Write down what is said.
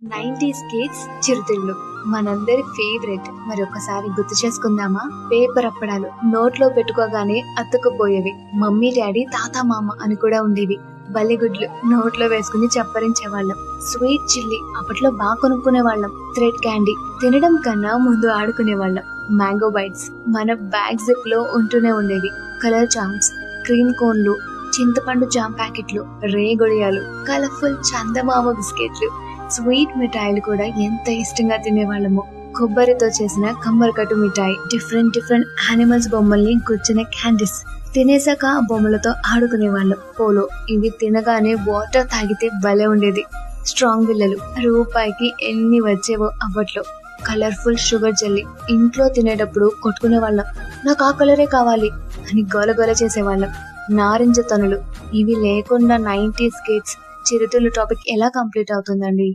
90s kids చిరుతిళ్ళు మనందరి favourite. మరి ఒక్కసారి గుర్తు చేసుకుందామా? పేపర్ అప్పడాలు నోట్లో పెట్టుకోగానే అతుక్కుపోయేవి. మమ్మీ డాడీ తాత మామ అని కూడా ఉండేవి. బల్లిగుడ్లు నోట్లో వేసుకుని చప్పరించే వాళ్ళం. స్వీట్ చిల్లీ అప్పట్లో బాగా కొనుక్కునే వాళ్ళం. థ్రెడ్ క్యాండీ తినడం కన్నా ముందు ఆడుకునే వాళ్ళం. మ్యాంగో బైట్స్ మన బ్యాగ్ జిప్ లో ఉంటూనే ఉండేవి. కలర్ చామ్స్, క్రీమ్ కోన్లు, చింతపండు జామ్ ప్యాకెట్లు, రేగొడియాలు, కలర్ఫుల్ చందమామ బిస్కెట్లు, స్వీట్ మిఠాయిలు కూడా ఎంత ఇష్టంగా తినేవాళ్ళము. కొబ్బరితో చేసిన కమ్మరికట్టు మిఠాయి, డిఫరెంట్ యానిమల్స్ బొమ్మల్ని గుచ్చిన క్యాండీస్, తినేసాక ఆ బొమ్మలతో ఆడుకునే వాళ్ళం. పోలో ఇవి తినగానే వాటర్ తాగితే భలే ఉండేది. స్ట్రాంగ్ బిల్లలు రూపాయికి ఎన్ని వచ్చేవో అప్పట్లో. కలర్ఫుల్ షుగర్ జెల్లీ ఇంట్లో తినేటప్పుడు కొట్టుకునే వాళ్ళం. నాకు ఆ కలరే కావాలి అని గోలగోల చేసేవాళ్ళం. నారింజ తనులు ఇవి లేకుండా 90s కిడ్స్ చిరుతిళ్ళు టాపిక్ ఎలా కంప్లీట్ అవుతుందండి?